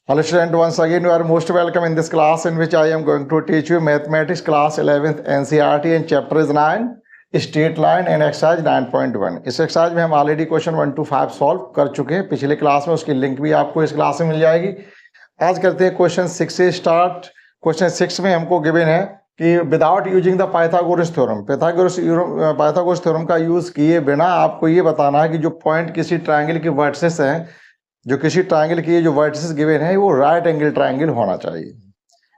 Hello student, once again you are most welcome in this class in which I am going to teach you mathematics class 11th NCERT and chapter is 9 straight line and exercise 9.1। इस exercise में हम already question 1 to 5 solve कर चुके हैं पिछले class में, उसकी link भी आपको इस क्लास में मिल जाएगी। आज करते हैं क्वेश्चन 6 से स्टार्ट। क्वेश्चन 6 में हमको गिवन है कि without using the Pythagoras theorem, Pythagoras theorem का यूज किए बिना आपको ये बताना है कि जो पॉइंट किसी ट्रायंगल के वर्टिसेस हैं, जो किसी ट्रायंगल की जो वर्टिसेस गिवन है वो राइट एंगल ट्रायंगल होना चाहिए।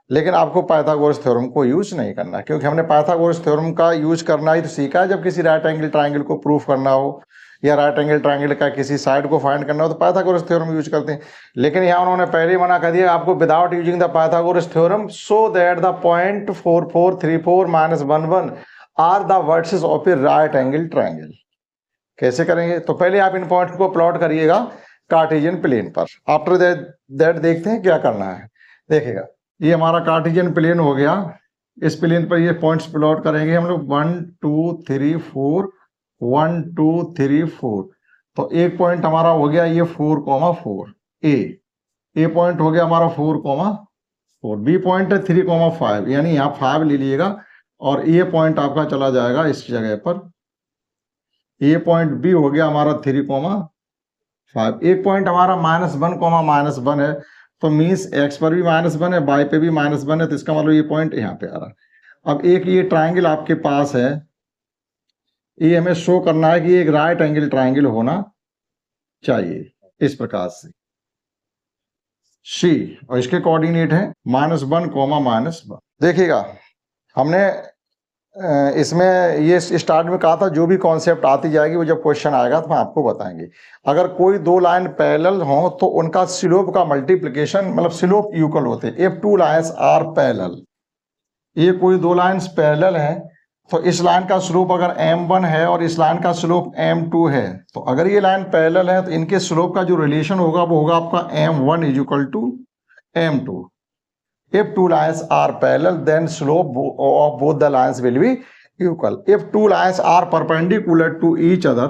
लेकिन आपको पाइथागोरस थ्योरम को यूज नहीं करना, क्योंकि हमने पाइथागोरस थ्योरम का यूज करना ही तो सीखा है जब किसी राइट एंगल ट्रायंगल को प्रूफ करना हो या राइट एंगल ट्रायंगल का किसी साइड को फाइंड करना हो तो पाइथागोरस थ्योरम यूज करते हैं। लेकिन यहाँ उन्होंने पहले ही मना कर दिया आपको without using the Pythagoras theorem so that the point 4 4 3 4 -1 1 are the vertices of a right angle triangle. कैसे करेंगे? तो पहले आप इन पॉइंट्स को प्लॉट करिएगा कार्टेशियन प्लेन पर। आफ्टर दैट देखते हैं क्या करना है। देखिएगा, ये हमारा कार्टेशियन प्लेन हो गया। इस प्लेन पर ये पॉइंट्स प्लॉट करेंगे हम लोग 1 2 3 4 1 2 3 4। तो एक पॉइंट हमारा हो गया ये 4,4 ए पॉइंट हो गया हमारा 4,4। बी पॉइंट है 3,5, यानी यहाँ 5 ले लीजिएगा और ए पॉइंट आपका चला जाएगा इस जगह पर। ए पॉइंट बी हो गया हमारा 3,5। एक पॉइंट हमारा -1 है, तो मीन्स एक्स पर भी -1 है, वाई पे भी -1 है, तो इसका मतलब ये पॉइंट यहाँ पे आ रहा है। अब एक ये ट्रायंगल आपके पास है, ये हमें शो करना है कि एक राइट एंगल ट्रायंगल होना चाहिए इस प्रकार से सी, और इसके कोऑर्डिनेट है -1, -1। देखिएगा, हमने इसमें ये स्टार्ट में कहा था जो भी कॉन्सेप्ट आती जाएगी वो जब क्वेश्चन आएगा तो हम आपको बताएंगे। अगर कोई दो लाइन पैरेलल हो तो उनका स्लोप का मल्टीप्लिकेशन, मतलब स्लोप इक्वल होते हैं। If two lines are parallel, ये कोई दो लाइंस पैरेलल है तो इस लाइन का स्लोप अगर m1 है और इस लाइन का स्लोप m2 है, तो अगर ये लाइन पैरेलल है तो इनके स्लोप का जो रिलेशन होगा वो होगा आपका m1 = m2। If two lines are parallel, then slope of both the lines will be equal. If two lines are perpendicular to each other,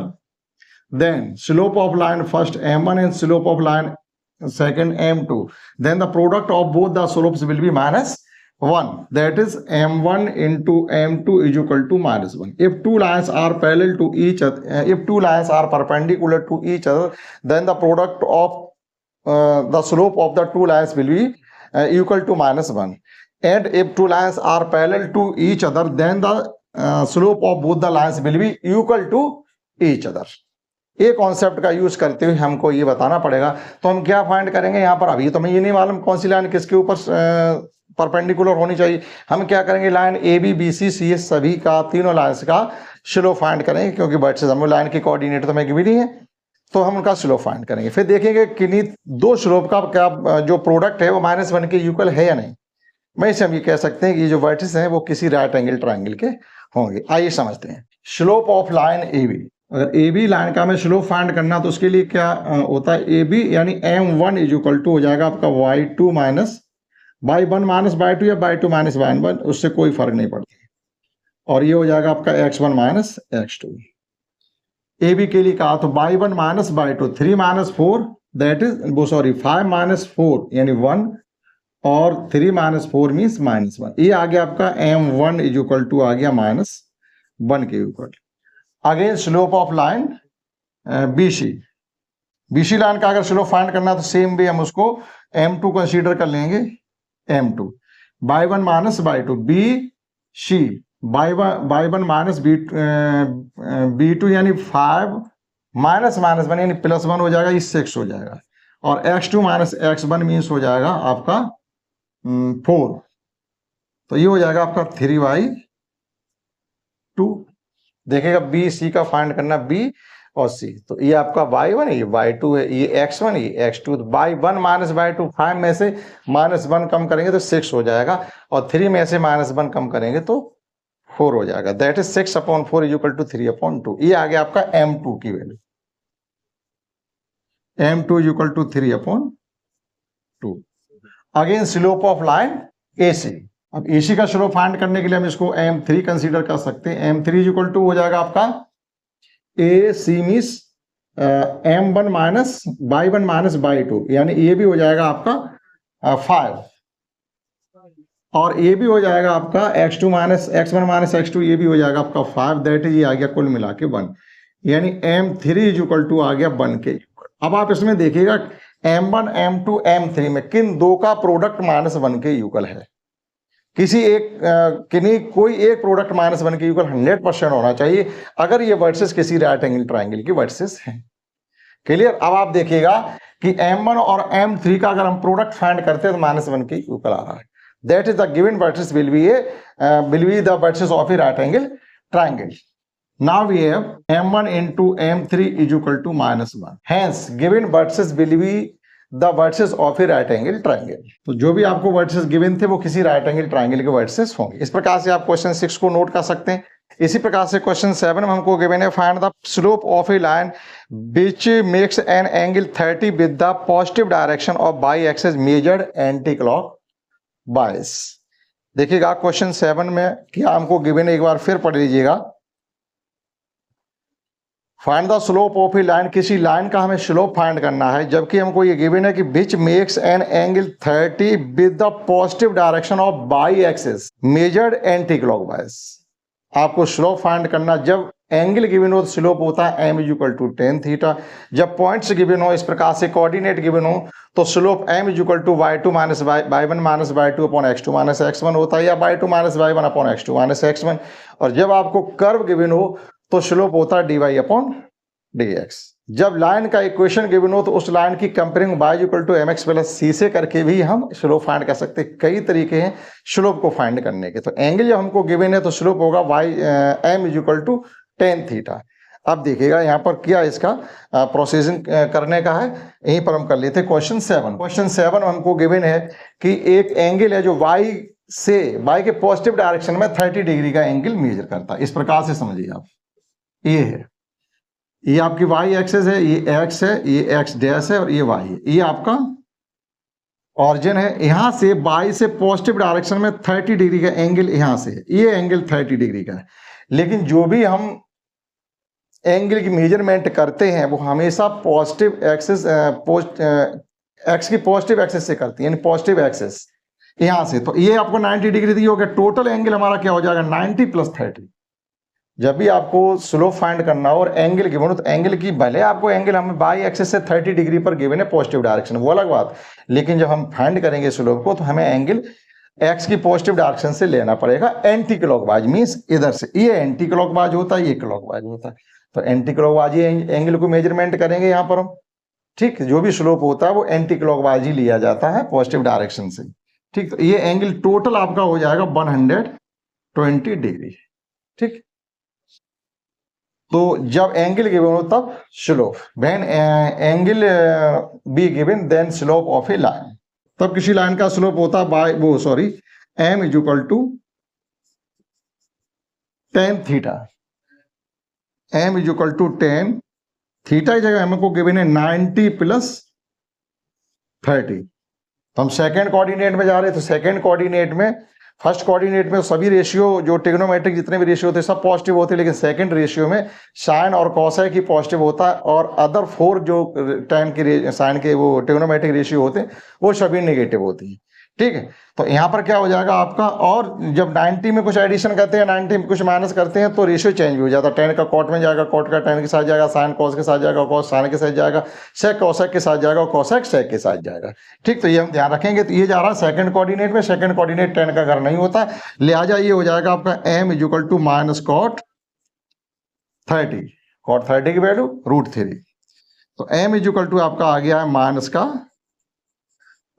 then slope of line first m1 and slope of line second m2. Then the product of both the slopes will be -1. That is m1 into m2 = -1. If two lines are parallel to each other, if two lines are perpendicular to each other, then the product of the slope of the two lines will be equal to -1. And if two lines are parallel to each other, then the slope of both the lines will be equal to each other. ये concept का use करते हुए हमको ये बताना पड़ेगा। तो हम क्या फाइंड करेंगे यहाँ पर? अभी तो हमें ये नहीं मालूम कौन सी लाइन किसके ऊपर परपेंडिकुलर होनी चाहिए। हम क्या करेंगे, line A B B C C सभी का, तीनों लाइन्स का स्लोप फाइंड करेंगे, क्योंकि वर्टिसेस हमें लाइन के कोऑर्डिनेट तो हमें गिवन ही है, तो हम उनका स्लोप फाइंड करेंगे। फिर देखेंगे कि दो स्लोप का क्या जो प्रोडक्ट है वो -1 के इक्वल है या नहीं। मैं इसे हम ये कह सकते हैं कि ये जो वर्टिस हैं वो किसी राइट एंगल ट्रायंगल के होंगे। आइए समझते हैं। Slope of line A B, अगर ए बी लाइन का हमें स्लोप फाइंड करना तो उसके लिए क्या होता है, ए बी यानी m1 = हो जाएगा आपका y2 - y1 - y2 या y2 - y1, उससे कोई फर्क नहीं पड़ता। और ये हो जाएगा आपका x1 - x2। ए बी के लिए कहा तो y1 - y2 3 - 4 दैट इज 5 - 4 यानी 1 और 3 - 4 मीन्स -1। ये आ गया आपका m1 = आ गया -1 के ऊपर। Again slope of line BC line का अगर स्लोप फाइंड करना तो सेम भी हम उसको m2 कंसीडर कर लेंगे। m2 y1 - y2 BC y1 - b2 यानी 5 -1 यानी +1 हो जाएगा, ये 6 हो जाएगा। और x2 - x1 मीन्स हो जाएगा आपका 4, तो ये हो जाएगा आपका 3/2। देखिएगा बी सी का फाइंड करना, B और C, तो ये आपका y1 है, ये y2 है, ये x1 है, ये x2। तो y1 - y2 5 में से -1 कम करेंगे तो 6 हो जाएगा, और 3 में से -1 कम करेंगे तो 4 हो जाएगा। That is 6/4 = 3/2। ये आ गया आपका m2 की value, m2 = 3/2। Again slope of line AC, अब AC का स्लोप फाइंड करने के लिए हम इसको m3 कंसीडर कर सकते हैं। m3 = हो जाएगा आपका AC means m1 - y1 - y2, यानी ये भी हो जाएगा आपका 5 और ये भी हो जाएगा आपका x2 minus x1 minus x2, ये भी हो जाएगा आपका 5, दैट इज ये आ गया कुल मिला के 1, यानी m3 इज इक्वल टू आ गया 1 के। अब आप इसमें देखिएगा m1 m2 m3 में किन दो का प्रोडक्ट -1 के इक्वल है। किसी एक कोई एक प्रोडक्ट -1 के इक्वल 100% होना चाहिए अगर ये वर्सेस किसी राइट एंगल ट्राइंगल की वर्सेस है। क्लियर। अब आप देखिएगा कि m1 और m3 का अगर हम प्रोडक्ट फाइंड करते हैं तो -1 के इक्वल आ रहा है। That is the given versus will be the verses of a right angle triangle. Now we have m1 into m3 is equal to -1. Hence given verses will be the verses of a right angle triangle. तो जो भी आपको verses given थे वो किसी right angle triangle के verses होंगे। इस प्रकार से आप क्वेश्चन 6 को नोट कर सकते हैं। इसी प्रकार से क्वेश्चन 7 में हमको गिवन है find the slope of a line which makes an angle 30 with the positive direction of y axis measured anti-clockwise। देखिएगा क्वेश्चन 7 में क्या हमको गिवन है, एक बार फिर पढ़ लीजिएगा। Find the slope of a line, किसी लाइन का हमें स्लोप फाइंड करना है, जबकि हमको ये गिवन है कि which makes an angle 30 with the positive direction of by axis measured anti clockwise. आपको स्लोप फाइंड करना, जब एंगल गिवन हो तो स्लोप होता है m equal to tan theta. जब पॉइंट्स गिवन हो, इस प्रकार से कोऑर्डिनेट गिवन हो, तो slope m equal to y2 minus y1 minus y2 upon x2 minus x1 होता है, या y2 minus y1 upon x2 minus x1। और जब आपको कर्व गिवन हो तो स्लोप होता है dy अपॉन dx। जब लाइन का इक्वेशन गिवन हो तो उस लाइन की comparing y equal to mx plus c से करके भी हम स्लोप फाइंड कर सकते हैं। कई तरीके हैं स्लोप को फाइंड करने के। तो एंगल जब हमको गिवन है तो स्लोप होगा m equal to tan theta. अब देखिएगा यहाँ पर क्या इसका प्रोसेसिंग करने का है, यहीं पर हम कर लेते हैं क्वेश्चन 7। क्वेश्चन 7 हमको गिवन है कि एक एंगल है जो y के पॉजिटिव डायरेक्शन में 30 डिग्री का एंगल मेजर करता है। इस प्रकार से समझिए आप, ये है, ये आपकी y एक्सेस है, ये x है, ये x डैश है और ये y है। ये आपका ऑरिजिन है, यहां से y से पॉजिटिव डायरेक्शन में 30 डिग्री का एंगल यहां से है, ये एंगल 30 डिग्री का है। लेकिन जो भी हम एंगल की मेजरमेंट करते हैं वो हमेशा पॉजिटिव एक्सिस एक्स की पॉजिटिव एक्सिस से करते हैं, यानी पॉजिटिव एक्सिस यहां से। तो ये आपको 90 डिग्री दी हो गया, टोटल एंगल हमारा क्या हो जाएगा 90 प्लस 30। जब भी आपको स्लोप फाइंड करना हो और एंगल गिवन हो तो एंगल की, भले आपको एंगल हमें बाई एक्सिस से 30 डिग्री पर गिवन है पॉजिटिव डायरेक्शन, वो अलग बात, लेकिन जब हम फाइंड करेंगे स्लोप को तो हमें एंगल एक्स की पॉजिटिव डायरेक्शन से लेना पड़ेगा एंटी क्लॉकवाइज, मींस इधर से। ये एंटी क्लॉकवाइज होता है, ये क्लॉकवाइज होता है। तो एंटी क्लॉकवाइज एंगल को मेजरमेंट करेंगे यहाँ पर हम, ठीक। जो भी स्लोप होता है वो एंटी क्लॉकवाइज ही लिया जाता है पॉजिटिव डायरेक्शन से, ठीक। तो ये एंगल टोटल आपका हो जाएगा 120 डिग्री, ठीक। तो जब एंगल गिवन हो तब slope, when angle be given then slope of a line. तब किसी लाइन का स्लोप होता है m is equal to tan theta. m is equal to tan theta की जगह हमको गिवन है 90 प्लस 30। तो हम सेकेंड कोऑर्डिनेट में जा रहे हैं, तो सेकेंड कोऑर्डिनेट में, फर्स्ट कोऑर्डिनेट में सभी रेशियो जो ट्रिग्नोमेट्रिक जितने भी रेशियो होते हैं सब पॉजिटिव होते हैं, लेकिन सेकंड रेशियो में साइन और कॉसेक ही पॉजिटिव होता है और अदर 4 जो टाइम के साइन के वो ट्रिग्नोमेट्रिक रेशियो होते हैं वो सभी नेगेटिव होती है, ठीक है। तो यहाँ पर क्या हो जाएगा आपका, और जब 90 में कुछ एडिशन करते हैं, 90 में कुछ माइनस करते हैं तो रेशियो चेंज भी हो जाता है। टेन का कॉट में जाएगा, कॉट का टेन के साथ जाएगा, साइन कॉस के साथ जाएगा, कॉस साइन के साथ जाएगा, सेक कॉसेक के साथ जाएगा और कॉसेक सेक के साथ जाएगा, ठीक। तो ये हम ध्यान रखेंगे। तो ये जा रहा है सेकंड कोऑर्डिनेट में, सेकंड कोऑर्डिनेट टेन का घर नहीं होता, लिहाजा ये हो जाएगा आपका m is equal to minus cot 30, cot 30 की वैल्यू √3। तो m इज इक्वल टू आपका आ गया है माइनस का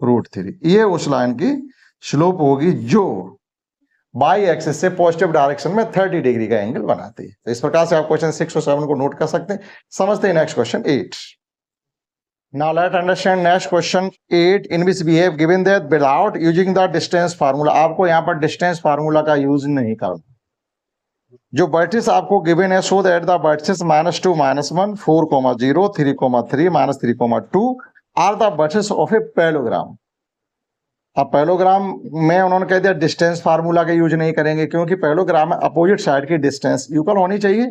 √3। ये उस लाइन की स्लोप होगी जो बाई एक्सिस से पॉजिटिव डायरेक्शन में 30 डिग्री का एंगल बनाती है। तो इस प्रकार से आप क्वेश्चन 6 और 7 को नोट कर सकते हैं। समझते हैं next question 8। Now let understand next question 8 in which we have given that without using the distance formula. आपको यहाँ पर डिस्टेंस फार्मूला का यूज नहीं करना। जो वर्टिस आपको गिवन है, so that the vertices -2 -1 4, 0 3, 3 -3, 2 are the vertices of a parallelogram. अब पैरेललोग्राम में उन्होंने कह दिया डिस्टेंस फार्मूला का यूज नहीं करेंगे, क्योंकि पैरेललोग्राम में अपोजिट साइड की डिस्टेंस इक्वल होनी चाहिए।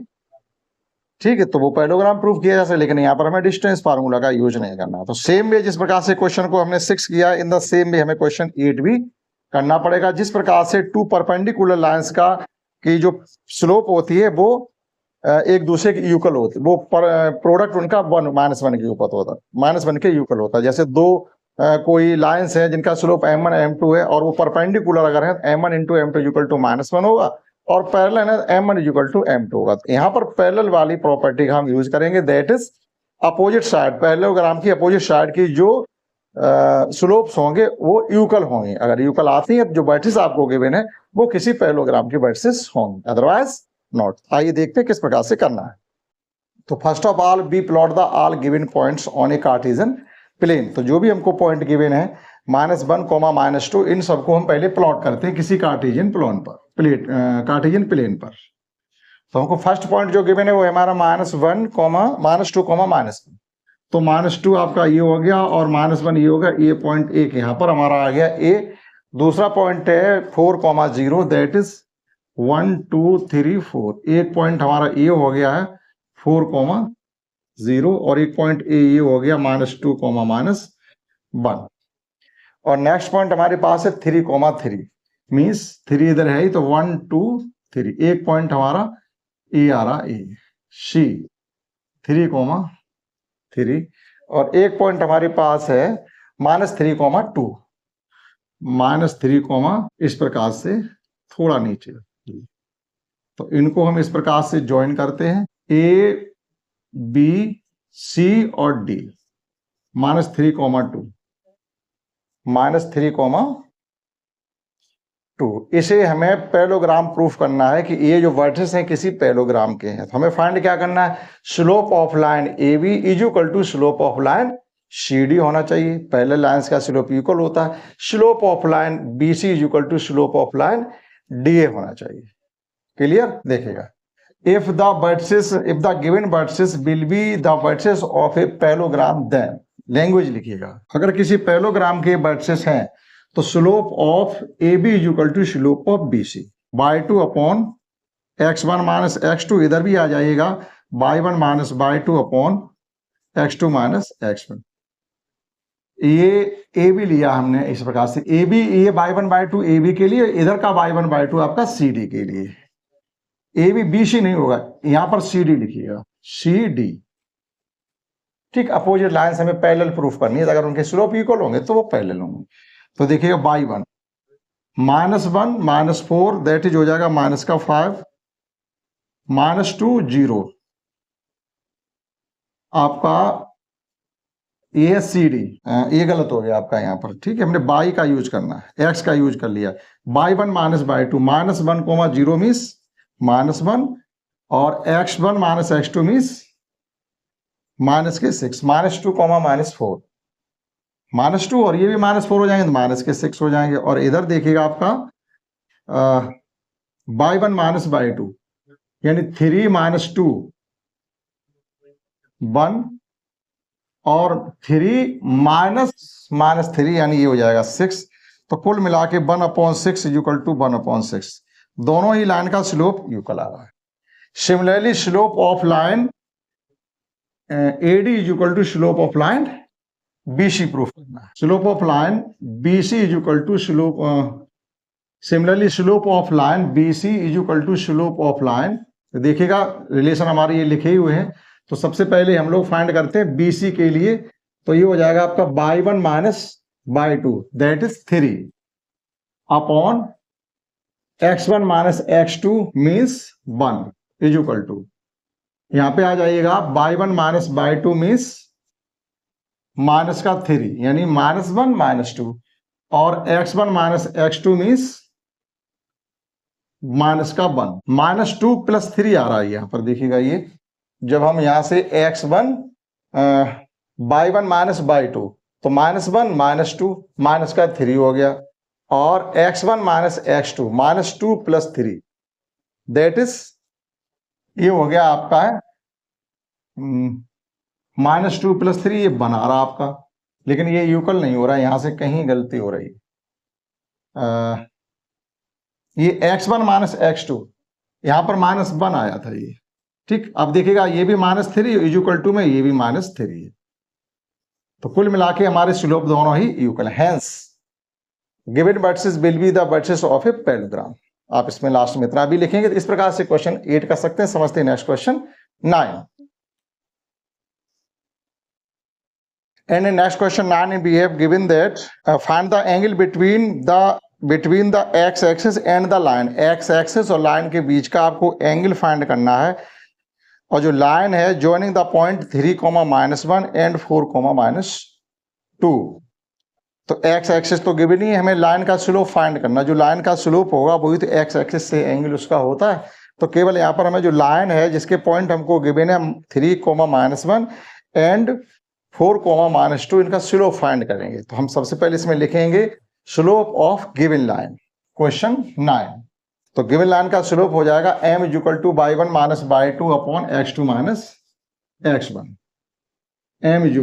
ठीक है, तो वो पैरेललोग्राम प्रूफ किया जा सकता है, लेकिन यहाँ पर हमें डिस्टेंस फार्मूला का यूज नहीं करना। तो सेम वे जिस प्रकार से क्वेश्चन को हमने 6 किया, इन द सेम वे हमें क्वेश्चन 8 भी करना पड़ेगा। जिस प्रकार से टू परपेंडिकुलर लाइंस का की जो स्लोप होती है वो एक दूसरे के यूकल होती है, वो प्रोडक्ट उनका -1 के ऊपर होता है, -1 के यूकल होता है। जैसे दो कोई लाइंस है जिनका स्लोप m1 m2 है और वो परपेंडिकुलर अगर है m1 into m2 equal to -1 होगा और पैरेलल है m1 इक्वल टू m2 होगा। तो यहाँ पर पैरेलल वाली प्रॉपर्टी का हम यूज करेंगे, that is opposite side, parallelogram की अपोजिट साइड की जो स्लोप्स होंगे वो यूकल होंगे। अगर यूकल आती है तो जो वर्टिसेस आपको गिवन है वो किसी पैरेललोग्राम की वर्टिसेस होंगे, अदरवाइज नॉट। आइए देखते हैं किस प्रकार से करना है। तो first of all we plot the all given points on a cartesian plane. तो जो भी हमको पॉइंट गिवन है -1, -2, इन सबको हम पहले प्लॉट करते हैं किसी कार्टेशियन प्लेन पर, कार्टेशियन प्लेन पर। तो हमको फर्स्ट पॉइंट जो गिवन है वो हमारा -1, -2, -1। तो -2 आपका ये हो गया और -1 ये होगा, ये पॉइंट एक यहाँ पर हमारा आ गया ए। दूसरा पॉइंट है 4, 0, दैट इज 1, 2, 3, 4। एक पॉइंट हमारा ए हो गया है 4, 0 और एक पॉइंट ए ये हो गया -2, -1। और नेक्स्ट पॉइंट हमारे पास है 3, 3 मीन्स 3 इधर है ही, तो 1, 2, 3। एक पॉइंट हमारा ए आ रहा, ए सी 3, 3 और एक पॉइंट हमारे पास है -3, 2 -3, इस प्रकार से थोड़ा नीचे। तो इनको हम इस प्रकार से ज्वाइन करते हैं, ए बी सी और डी, -3, 2 -3, इसे हमें पैरेललोग्राम प्रूफ करना है कि ये जो वर्टिसेस हैं किसी पैरेललोग्राम के हैं। तो हमें फाइंड क्या करना है, slope of line A B is equal to slope of line C D होना चाहिए। पैरेलल लाइंस का स्लोप इक्वल होता है। Slope of line B C is equal to slope of line D A होना चाहिए। क्लियर? देखिएगा, if the given vertices will be the vertices of a parallelogram, then language लिखिएगा, अगर किसी parallelogram के वर्टिसेस हैं तो slope of A B is equal to slope of B C by 2 upon x1 minus x2, इधर भी आ जाइएगा y1 minus y2 upon x2 minus x1। ये ए बी लिया हमने इस प्रकार से, ए बी ये y1 y2 ए बी के लिए, इधर का y1 y2 आपका सी डी के लिए। ए बी बी सी नहीं होगा, यहां पर सी डी लिखिएगा, सी डी। ठीक, अपोजिट लाइंस हमें पैरेलल प्रूफ करनी है, अगर उनके स्लोप इक्वल होंगे तो वो पैरेलल होंगे। तो देखिएगा y1 -1 -4 दैट इज हो जाएगा -5 -2 0 आपका ये सी डी, ये गलत हो गया आपका यहाँ पर। ठीक है, हमने बाई का यूज करना है, एक्स का यूज कर लिया। y1 माइनस y2 -1, 0 मीन्स -1 और x1 माइनस x2 मीन्स -6 -2, -4 -2 और ये भी -4 हो जाएंगे तो -6 हो जाएंगे। और इधर देखिएगा आपका y1 माइनस y2 यानी 3 -2 1 और 3 -3 यानी ये हो जाएगा 6। तो कुल मिला के 1/6 इज इक्वल टू 1/6। दोनों ही लाइन का स्लोप इक्वल आ रहा है। Similarly slope of line AD is equal to slope of line BC proof करना है। Slope of line BC is equal to slope, similarly slope of line BC is equal to slope of line. देखिएगा relation हमारे ये लिखे हुए हैं। तो सबसे पहले हम लोग फाइंड करते हैं बीसी के लिए, तो ये हो जाएगा आपका y1 minus y2 that is 3 upon x1 minus x2 means 1 is equal to, यहां पे आ जाइएगा y1 minus y2 means minus का 3 यानी -1 -2 और x1 minus x2 means minus का 1 -2 + 3 आ रहा है यहां पर। देखिएगा ये जब हम यहां से x1 y1 माइनस y2 तो -1 -2 माइनस का 3 हो गया और x1 minus x2 -2 + 3 that is ये हो गया आपका है -2 + 3 ये बना रहा आपका, लेकिन ये यूकल नहीं हो रहा है, यहां से कहीं गलती हो रही है। ये x1 माइनस x2 यहां पर -1 आया था ये, ठीक, अब देखिएगा ये भी -3 इज इक्वल टू में ये भी -3 है, तो कुल मिला के हमारे स्लोप दोनों ही इक्वल है। Hence given vertices will be the vertices of a parallelogram. आप इसमें लास्ट में इतना भी लिखेंगे। तो इस प्रकार से क्वेश्चन 8 कर सकते हैं। समझते हैं next question 9। And in next question 9 we have given that find the angle between the x axis and the line। x axis और line के बीच का आपको एंगल फाइंड करना है, और जो लाइन है joining the point 3, -1 and 4, -2। तो x axis तो गिवन ही है, हमें लाइन का स्लोप फाइंड करना। जो लाइन का स्लोप होगा वही तो x axis से एंगल उसका होता है। तो केवल यहाँ पर हमें जो लाइन है जिसके पॉइंट हमको गिवन है 3, -1 एंड 4, -2, इनका स्लोप फाइंड करेंगे। तो हम सबसे पहले इसमें लिखेंगे slope of given line. Question 9, तो गिवन लाइन का स्लोप हो जाएगा m = y1 - y2 upon x2 - x1। m =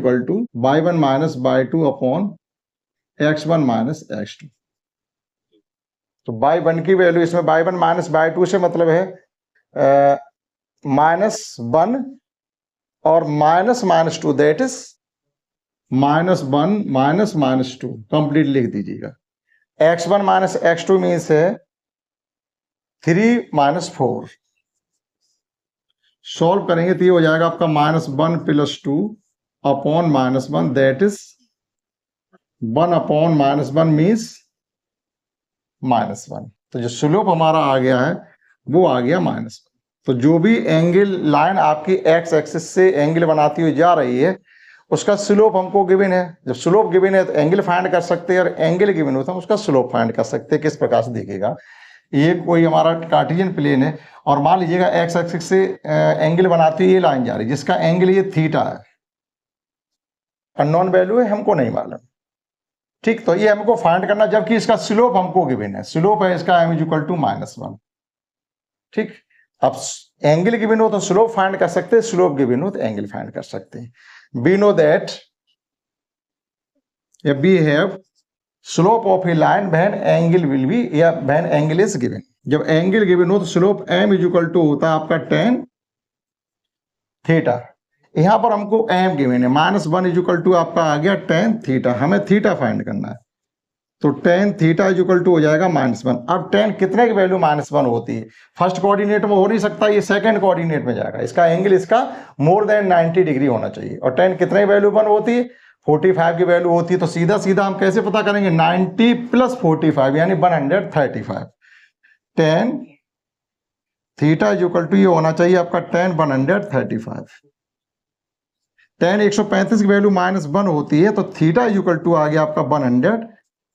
y1 - y2 upon x1 - x2। तो y1 की वैल्यू इसमें y1 - y2 से मतलब है -1 और -2, दैट इज -1 -2 कंप्लीट लिख दीजिएगा। x1 - x2 मीन्स है 3 - 4। सॉल्व करेंगे तो ये हो जाएगा आपका -1 + 2 upon -1, that is 1 upon -1 means -1। तो जो स्लोप हमारा आ गया है वो आ गया -1। तो जो भी एंगल लाइन आपकी x एक्सिस से एंगल बनाती हुई जा रही है उसका स्लोप हमको गिवन है। जब स्लोप गिवन है तो एंगल फाइंड कर सकते हैं, और एंगल गिवन होता है उसका स्लोप फाइंड कर सकते हैं। किस प्रकार से देखिएगा, ये कोई हमारा कार्टेशियन प्लेन है और मान लीजिएगा x एक्सिस से एंगल बनाती हुई ये लाइन जा रही है जिसका एंगल ये थीटा है, अननोन वैल्यू है, हमको नहीं मालूम। ठीक, तो ये हमको फाइंड करना, जबकि इसका स्लोप हमको गिवन है। स्लोप है इसका m = -1। ठीक, अब एंगल गिवन हो तो स्लोप फाइंड कर सकते हैं, स्लोप गिवन हो तो एंगल फाइंड कर सकते हैं। We know that if we have slope of a line when angle will be या when angle is given। जब एंगल गिवन हो तो स्लोप m = होता है आपका tan थीटा। यहां पर हमको m गिवन है, -1 = आपका आ गया tan थीटा। हमें थीटा फाइंड करना है, तो tan थीटा = हो जाएगा -1। अब tan कितने की वैल्यू -1 होती है? फर्स्ट कोऑर्डिनेट में हो नहीं सकता, ये सेकंड कोऑर्डिनेट में जाएगा। इसका एंगल इसका मोर देन 90 डिग्री होना चाहिए। और tan कितने की वैल्यू 1 होती है? 45 की वैल्यू होती है। तो सीधा सीधा हम कैसे पता करेंगे? 90 + 45 यानी 135। tan थीटा = ये होना चाहिए आपका tan 135। tan 135 की वैल्यू -1 होती है, तो थीटा = आ गया आपका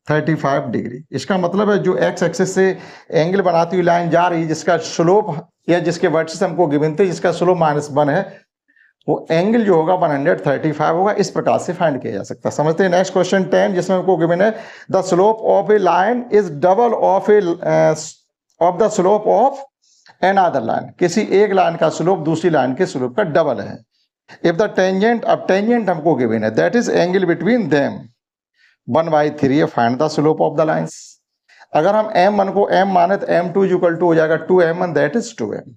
135 डिग्री। इसका मतलब है जो x एक्सिस से एंगल बनाती हुई लाइन जा रही है जिसका स्लोप या जिसके वर्टिसेस हमको गिवन थे जिसका स्लोप -1 है, वो एंगल जो होगा 135 होगा। इस प्रकार से फाइंड किया जा सकता है। समझते हैं नेक्स्ट क्वेश्चन 10, जिसमें हमको गिवन है the slope of a line is double of the slope of another line. किसी एक लाइन का स्लोप दूसरी लाइन के स्लोप का डबल है। इफ द टेंजेंट, अब टेंजेंट हमको गिवन है, that is angle between them 1/3 find the slope of the lines. अगर हम m1 को m माने तो m2 = हो जाएगा 2m1, दैट इज 2m।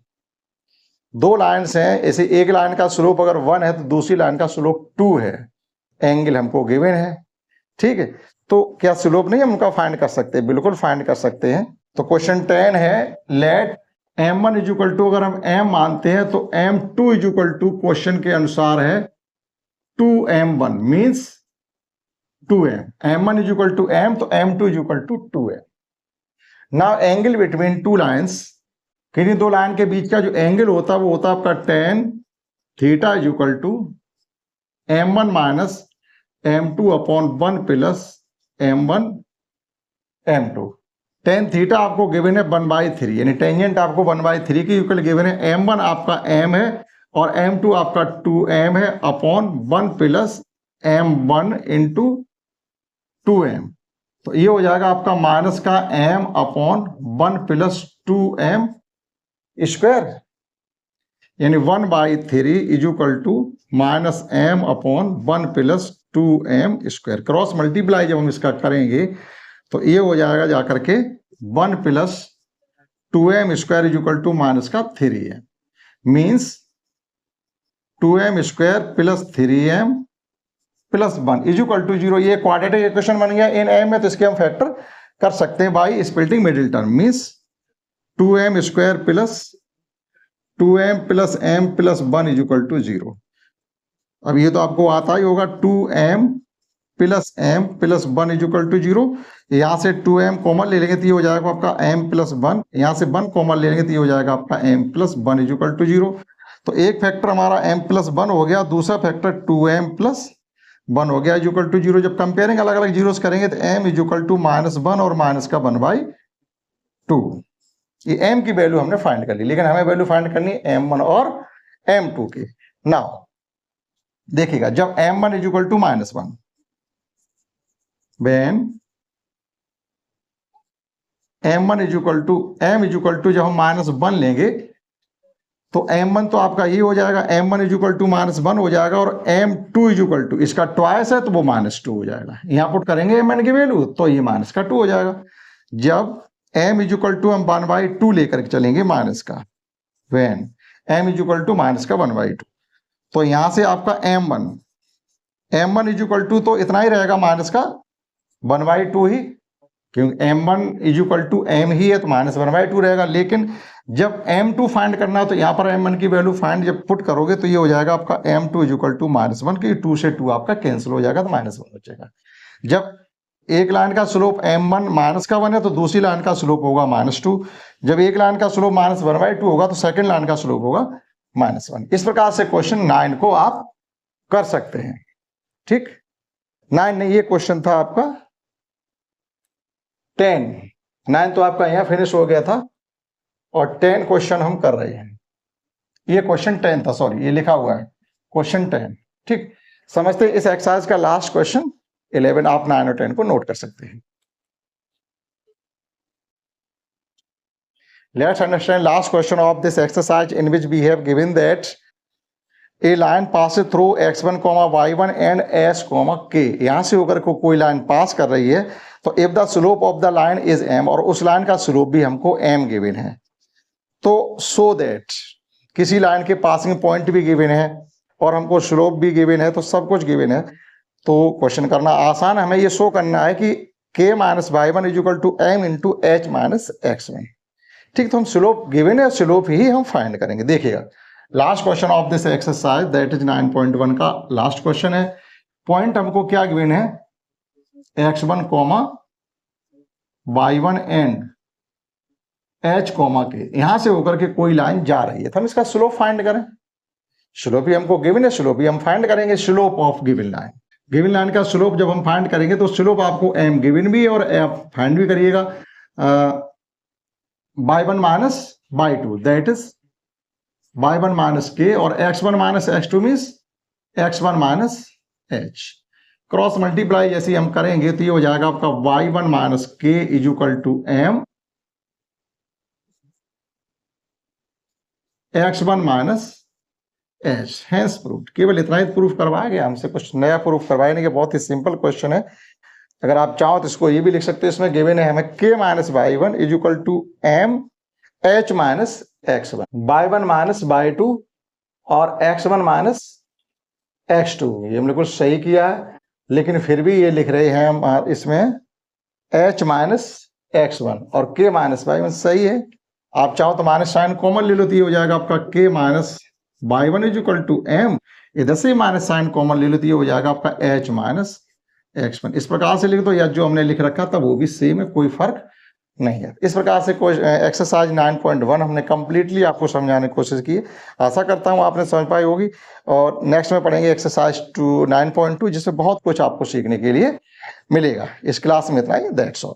दो लाइंस हैं, ऐसे एक लाइन का स्लोप अगर 1 है तो दूसरी लाइन का स्लोप 2 है। एंगल हमको गिवन है, ठीक है। तो क्या स्लोप नहीं हम उनका फाइंड कर सकते? बिल्कुल फाइंड कर सकते हैं। तो क्वेश्चन 10 है लेट m1 = अगर हम m मानते हैं तो m2 = क्वेश्चन के अनुसार है 2m1 means 2m। m1 = m, तो m2 = 2m। Now angle between two lines, किन्हीं दो लाइन के बीच का जो एंगल होता है वो होता है आपका tan theta = m1 - m2 upon 1 + m1 m2। tan theta आपको गिवन है 1/3, यानी टेंजेंट आपको 1/3 के इक्वल गिवन है। m1 आपका m है और m2 आपका 2m है अपॉन 1 + m1 × 2m। तो ये हो जाएगा आपका माइनस का m अपॉन 1 + 2m स्क्वायर, यानी 1/3 = -m upon 1 + 2m square. Cross multiply जब हम इसका करेंगे तो ये हो जाएगा जाकर के 1 + 2m स्क्वायर = -3 है। Means 2m square plus 3m plus 1 is equal to 0। ये क्वाड्रेटिक इक्वेशन बन गया इन m में, तो इसके हम फैक्टर कर सकते हैं by splitting middle term, means 2m square plus 2m plus m plus 1 is equal to 0। अब ये तो आपको आता ही होगा, 2m plus m plus 1 is equal to 0। यहाँ से 2m कॉमन ले लेंगे तो ये हो जाएगा आपका m प्लस 1, यहाँ से 1 कॉमन ले लेंगे तो ये हो जाएगा आपका m plus 1 is equal to 0। तो एक फैक्टर हमारा m प्लस 1 हो गया, दूसरा फैक्टर 2m प्लस 1 हो गया इज इक्वल टू 0। जब कंपेयरिंग अलग अलग जीरोस करेंगे तो m इज इक्वल टू -1 और माइनस का 1/2। ये m की वैल्यू हमने फाइंड कर ली, लेकिन हमें वैल्यू फाइंड करनी है m1 और m2 की। नाउ देखिएगा, जब m1 is equal to -1, when m1 is equal to m is equal to जब हम -1 लेंगे तो m1 तो आपका ये हो जाएगा, m1 इज इक्वल टू -1 हो जाएगा, और m2 इज इक्वल टू इसका ट्वाइस है तो वो -2 हो जाएगा। यहाँ पुट करेंगे m1 की वैल्यू तो ये -2 हो जाएगा। जब m इज इक्वल टू हम 1/2 लेकर के चलेंगे माइनस का, when m is equal to minus का 1/2, तो यहां से आपका m1 इज इक्वल टू तो इतना ही रहेगा, माइनस का 1/2 ही, क्योंकि m1 is equal to m ही है तो -1/2 रहेगा। लेकिन जब m2 फाइंड करना है तो यहाँ पर m1 की वैल्यू फाइंड जब पुट करोगे तो ये हो जाएगा आपका m2 इज इक्वल टू -1, की 2 से 2 आपका कैंसिल हो जाएगा तो -1 हो जाएगा। जब एक लाइन का स्लोप m1 -1 है तो दूसरी लाइन का स्लोप होगा -2। जब एक लाइन का स्लोप -1/2 होगा तो सेकंड लाइन का स्लोप होगा -1। इस प्रकार से क्वेश्चन 9 को आप कर सकते हैं। ठीक, 9 नहीं, ये क्वेश्चन था आपका 10। 9 तो आपका यहां फिनिश हो गया था और 10 क्वेश्चन हम कर रहे हैं। ये क्वेश्चन 10 था, सॉरी ये लिखा हुआ है क्वेश्चन 10। ठीक, समझते हैं इस एक्सरसाइज का लास्ट क्वेश्चन 11 आप 9 और 10 को नोट कर सकते हैं। Let's understand last question of this exercise, in which we have given that a line passes through x1, y1 and s, k। यहां से होकर को कोई लाइन पास कर रही है तो if the slope of the line is m, और उस लाइन का स्लोप भी हमको m गिवन है, तो so that किसी लाइन के पासिंग पॉइंट भी गिवन है और हमको स्लोप भी गिवन है, तो सब कुछ गिवन है। तो क्वेश्चन करना आसान, हमें ये शो करना है कि k minus y1 is equal to m into h minus x1। ठीक, तो हम स्लोप गिवन है, स्लोप ही हम फाइंड करेंगे। देखिएगा, last question of this exercise that is 9.1 का लास्ट क्वेश्चन है। पॉइंट हमको क्या गिवन है, x1, y1 and h, k। यहां से होकर के कोई लाइन जा रही है तो हम इसका स्लोप फाइंड करें। स्लोप ही हमको गिवन है, स्लोप ही हम फाइंड करेंगे। Slope of given line, given line का स्लोप जब हम फाइंड करेंगे तो स्लोप आपको m गिवन भी है और f फाइंड भी करिएगा। y1 minus y2 that is y1 minus k, और x1 minus x2 means x1 minus h। Cross multiply जैसे हम करेंगे तो ये हो जाएगा आपका y1 minus k is equal to m, x1 minus h। Hence proof, केवल इतना ही प्रूफ करवाया गया, हमसे कुछ नया प्रूफ करवाया नहीं। बहुत ही सिंपल क्वेश्चन है। अगर आप चाहो तो इसको ये भी लिख सकते हैं, इसमें गिवन है हमें k minus y1 is equal to m h minus x1, y1 minus y2 और x1 माइनस x2। ये हमने कुछ सही किया है, लेकिन फिर भी ये लिख रहे हैं हम इसमें h माइनस x1 और k माइनस y1 सही है। आप चाहो तो माइनस साइन कॉमन ले लो तो ये हो जाएगा आपका k minus y1 is equal to m, इधर से माइनस साइन कॉमन ले लो तो ये हो जाएगा आपका h माइनस x1। इस प्रकार से लिख दो, या जो हमने लिख रखा था वो भी सेम है, कोई फर्क नहीं है। इस प्रकार से एक्सरसाइज 9.1 हमने कंप्लीटली आपको समझाने की कोशिश की। आशा करता हूँ आपने समझ पाई होगी। और नेक्स्ट में पढ़ेंगे एक्सरसाइज 9.2, जिसमें बहुत कुछ आपको सीखने के लिए मिलेगा। इस क्लास में इतना ही, दैट्स ऑल।